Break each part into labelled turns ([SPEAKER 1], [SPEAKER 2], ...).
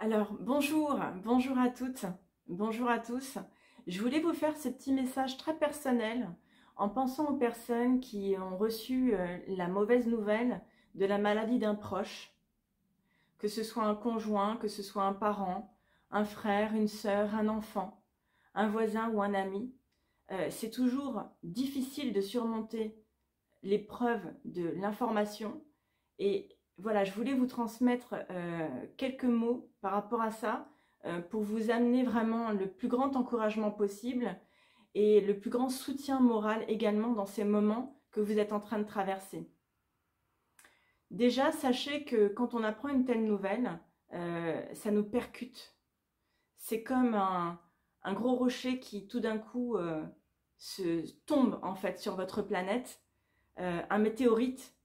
[SPEAKER 1] Alors, bonjour à toutes, bonjour à tous. Je voulais vous faire ce petit message très personnel en pensant aux personnes qui ont reçu la mauvaise nouvelle de la maladie d'un proche, que ce soit un conjoint, que ce soit un parent, un frère, une sœur, un enfant, un voisin ou un ami. C'est toujours difficile de surmonter l'épreuve de l'information. Et voilà, je voulais vous transmettre quelques mots par rapport à ça pour vous amener vraiment le plus grand encouragement possible et le plus grand soutien moral également dans ces moments que vous êtes en train de traverser. Déjà, sachez que quand on apprend une telle nouvelle, ça nous percute. C'est comme un gros rocher qui tout d'un coup se tombe en fait sur votre planète, un météorite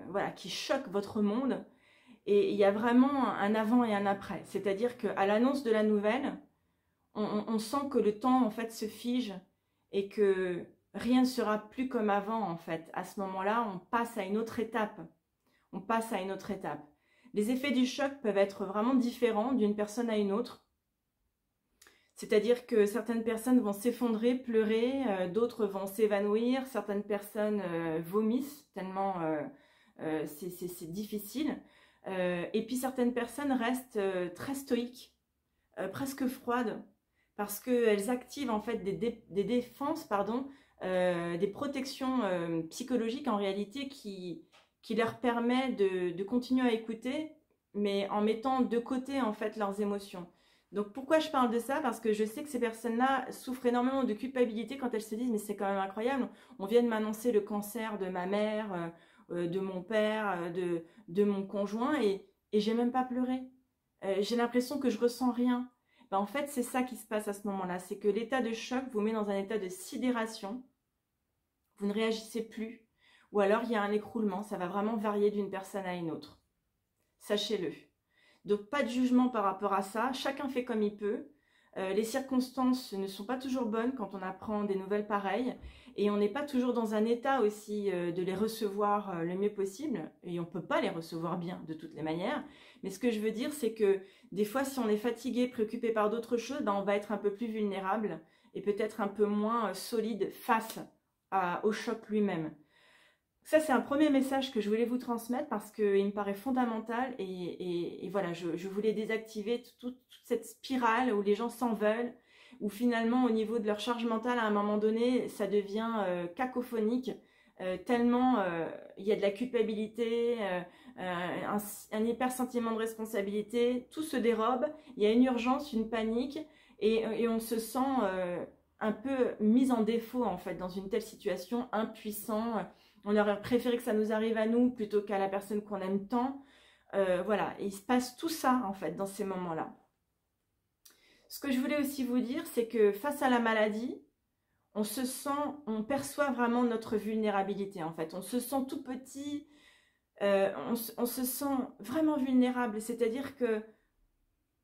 [SPEAKER 1] voilà, qui choque votre monde. Et il y a vraiment un avant et un après. C'est-à-dire qu'à l'annonce de la nouvelle, on sent que le temps en fait se fige et que rien ne sera plus comme avant en fait. À ce moment-là, on passe à une autre étape. On passe à une autre étape. Les effets du choc peuvent être vraiment différents d'une personne à une autre. C'est-à-dire que certaines personnes vont s'effondrer, pleurer, d'autres vont s'évanouir, certaines personnes vomissent tellement c'est difficile. Et puis certaines personnes restent très stoïques, presque froides, parce qu'elles activent en fait des défenses, pardon, des protections psychologiques en réalité qui leur permet de continuer à écouter, mais en mettant de côté en fait leurs émotions. Donc pourquoi je parle de ça? Parce que je sais que ces personnes-là souffrent énormément de culpabilité quand elles se disent mais c'est quand même incroyable, on vient de m'annoncer le cancer de ma mère, de mon père, de mon conjoint et j'ai même pas pleuré. J'ai l'impression que je ressens rien. Ben, en fait c'est ça qui se passe à ce moment-là, c'est que l'état de choc vous met dans un état de sidération, vous ne réagissez plus, ou alors il y a un écroulement, ça va vraiment varier d'une personne à une autre. Sachez-le. Donc pas de jugement par rapport à ça, chacun fait comme il peut. Les circonstances ne sont pas toujours bonnes quand on apprend des nouvelles pareilles et on n'est pas toujours dans un état aussi de les recevoir le mieux possible et on ne peut pas les recevoir bien de toutes les manières. Mais ce que je veux dire c'est que des fois si on est fatigué, préoccupé par d'autres choses, ben, on va être un peu plus vulnérable et peut-être un peu moins solide face au choc lui-même. Ça, c'est un premier message que je voulais vous transmettre parce qu'il me paraît fondamental et voilà, je voulais désactiver toute cette spirale où les gens s'en veulent, où finalement au niveau de leur charge mentale, à un moment donné, ça devient cacophonique, tellement il y a de la culpabilité, un hyper sentiment de responsabilité, tout se dérobe, il y a une urgence, une panique et on se sent un peu mis en défaut en fait dans une telle situation, impuissant. On aurait préféré que ça nous arrive à nous plutôt qu'à la personne qu'on aime tant. Voilà, et il se passe tout ça en fait dans ces moments-là. Ce que je voulais aussi vous dire, c'est que face à la maladie, on se sent, on perçoit vraiment notre vulnérabilité en fait. On se sent tout petit, on se sent vraiment vulnérable. C'est-à-dire que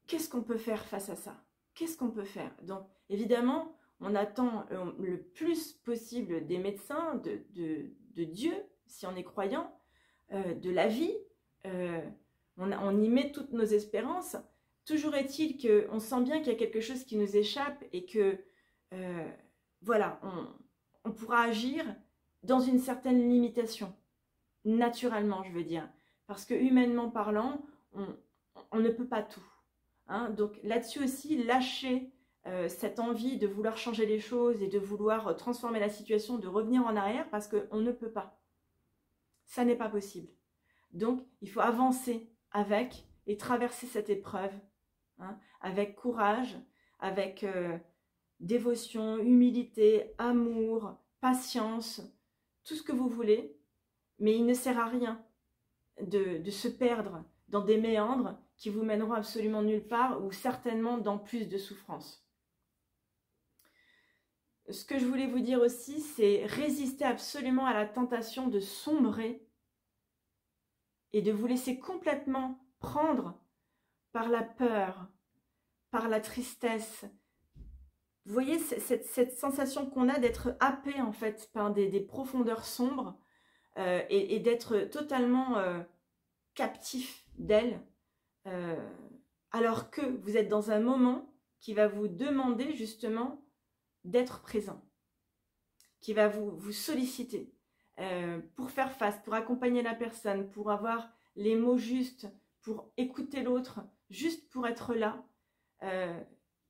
[SPEAKER 1] qu'est-ce qu'on peut faire face à ça? Qu'est-ce qu'on peut faire? Donc évidemment, on attend le plus possible des médecins, de Dieu, si on est croyant, de la vie. Euh, on y met toutes nos espérances. Toujours est-il qu'on sent bien qu'il y a quelque chose qui nous échappe et que, voilà, on pourra agir dans une certaine limitation, naturellement, je veux dire. Parce que humainement parlant, on ne peut pas tout. Hein, donc là-dessus aussi, lâcher cette envie de vouloir changer les choses et de vouloir transformer la situation, de revenir en arrière parce qu'on ne peut pas. Ça n'est pas possible. Donc, il faut avancer avec et traverser cette épreuve hein, avec courage, avec dévotion, humilité, amour, patience, tout ce que vous voulez. Mais il ne sert à rien de se perdre dans des méandres qui vous mèneront absolument nulle part ou certainement dans plus de souffrance. Ce que je voulais vous dire aussi, c'est résister absolument à la tentation de sombrer et de vous laisser complètement prendre par la peur, par la tristesse. Vous voyez cette sensation qu'on a d'être happé en fait par des profondeurs sombres et d'être totalement captif d'elle. alors que vous êtes dans un moment qui va vous demander justement d'être présent, qui va vous solliciter pour faire face, pour accompagner la personne, pour avoir les mots justes, pour écouter l'autre, juste pour être là.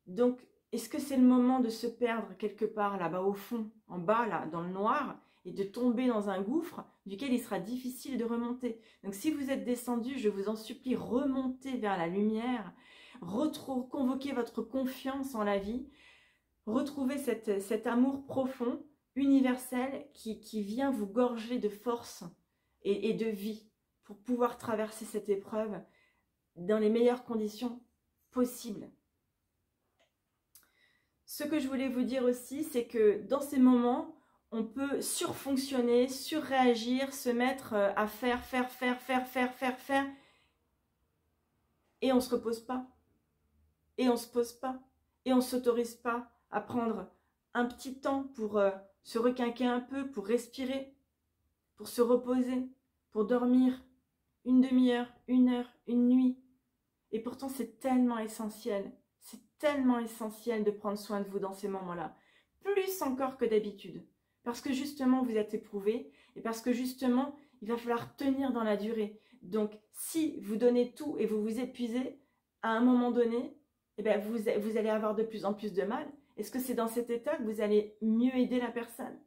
[SPEAKER 1] Donc, est-ce que c'est le moment de se perdre quelque part là-bas au fond, en bas, là, dans le noir, et de tomber dans un gouffre duquel il sera difficile de remonter? Donc, si vous êtes descendu, je vous en supplie, remontez vers la lumière, convoquez votre confiance en la vie, retrouvez cet amour profond, universel, qui vient vous gorger de force et de vie pour pouvoir traverser cette épreuve dans les meilleures conditions possibles. Ce que je voulais vous dire aussi, c'est que dans ces moments, on peut surfonctionner, surréagir, se mettre à faire, et on ne se repose pas, et on ne se pose pas, et on ne s'autorise pas à prendre un petit temps pour se requinquer un peu, pour respirer, pour se reposer, pour dormir une demi-heure, une heure, une nuit. Et pourtant, c'est tellement essentiel. C'est tellement essentiel de prendre soin de vous dans ces moments-là. Plus encore que d'habitude. Parce que justement, vous êtes éprouvé et parce que justement, il va falloir tenir dans la durée. Donc, si vous donnez tout et vous vous épuisez, à un moment donné, eh bien, vous allez avoir de plus en plus de mal. Est-ce que c'est dans cet état que vous allez mieux aider la personne?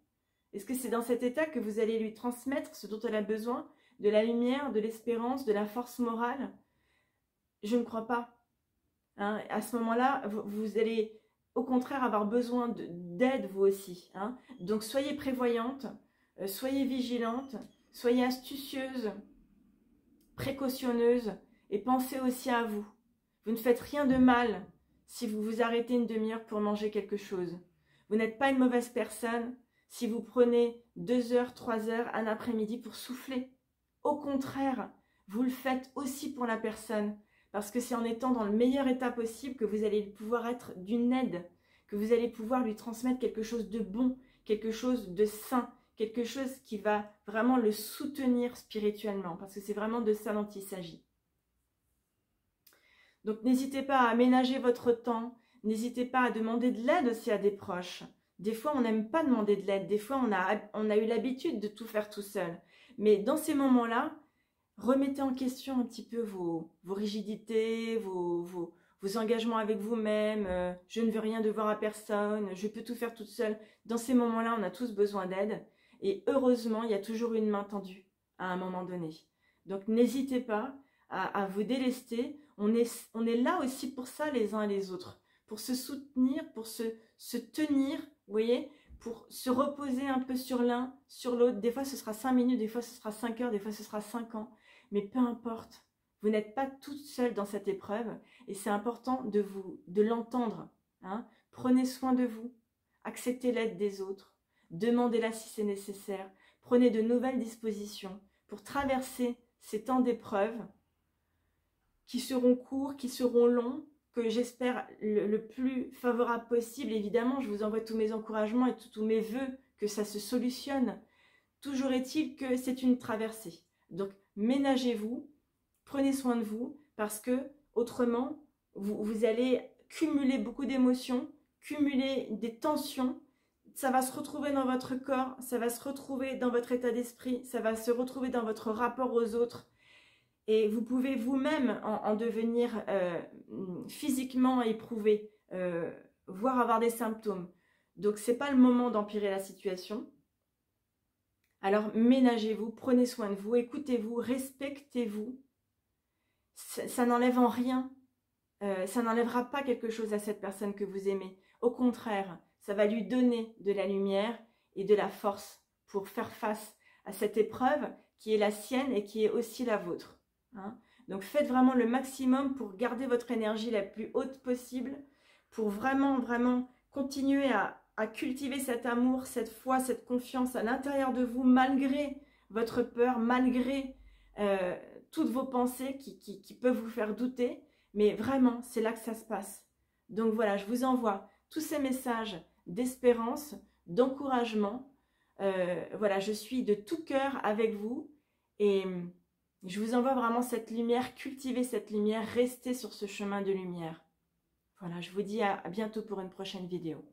[SPEAKER 1] Est-ce que c'est dans cet état que vous allez lui transmettre ce dont elle a besoin? De la lumière, de l'espérance, de la force morale? Je ne crois pas. Hein, à ce moment-là, vous allez au contraire avoir besoin d'aide vous aussi. Hein. Donc soyez prévoyante, soyez vigilante, soyez astucieuse, précautionneuse et pensez aussi à vous. Vous ne faites rien de mal si vous vous arrêtez une demi-heure pour manger quelque chose. Vous n'êtes pas une mauvaise personne si vous prenez 2 heures, 3 heures, un après-midi pour souffler. Au contraire, vous le faites aussi pour la personne. Parce que c'est en étant dans le meilleur état possible que vous allez pouvoir être d'une aide, que vous allez pouvoir lui transmettre quelque chose de bon, quelque chose de sain, quelque chose qui va vraiment le soutenir spirituellement, parce que c'est vraiment de ça dont il s'agit. Donc n'hésitez pas à aménager votre temps, n'hésitez pas à demander de l'aide aussi à des proches. Des fois, on n'aime pas demander de l'aide, des fois, on a eu l'habitude de tout faire tout seul. Mais dans ces moments-là, remettez en question un petit peu vos rigidités, vos engagements avec vous-même. Je ne veux rien devoir à personne, je peux tout faire toute seule. Dans ces moments-là, on a tous besoin d'aide. Et heureusement, il y a toujours une main tendue à un moment donné. Donc n'hésitez pas à vous délester. On est là aussi pour ça les uns et les autres. Pour se soutenir, pour se tenir, vous voyez, pour se reposer un peu sur l'un, sur l'autre. Des fois, ce sera 5 minutes, des fois, ce sera 5 heures, des fois, ce sera 5 ans. Mais peu importe, vous n'êtes pas toute seule dans cette épreuve et c'est important de l'entendre. Hein. Prenez soin de vous, acceptez l'aide des autres, demandez-la si c'est nécessaire, prenez de nouvelles dispositions pour traverser ces temps d'épreuve qui seront courts, qui seront longs, que j'espère le plus favorable possible. Évidemment, je vous envoie tous mes encouragements et tous mes vœux que ça se solutionne. Toujours est-il que c'est une traversée. Donc, ménagez-vous, prenez soin de vous, parce que autrement, vous allez cumuler beaucoup d'émotions, cumuler des tensions, ça va se retrouver dans votre corps, ça va se retrouver dans votre état d'esprit, ça va se retrouver dans votre rapport aux autres. Et vous pouvez vous-même en devenir physiquement éprouvé, voire avoir des symptômes. Donc, ce n'est pas le moment d'empirer la situation. Alors, ménagez-vous, prenez soin de vous, écoutez-vous, respectez-vous. Ça n'enlève en rien, ça n'enlèvera pas quelque chose à cette personne que vous aimez. Au contraire, ça va lui donner de la lumière et de la force pour faire face à cette épreuve qui est la sienne et qui est aussi la vôtre. Hein. Donc, faites vraiment le maximum pour garder votre énergie la plus haute possible, pour vraiment, vraiment continuer à cultiver cet amour, cette foi, cette confiance à l'intérieur de vous, malgré votre peur, malgré toutes vos pensées qui peuvent vous faire douter. Mais vraiment, c'est là que ça se passe. Donc voilà, je vous envoie tous ces messages d'espérance, d'encouragement. Voilà, je suis de tout cœur avec vous. Et Je vous envoie vraiment cette lumière, cultivez cette lumière, restez sur ce chemin de lumière. Voilà, je vous dis à bientôt pour une prochaine vidéo.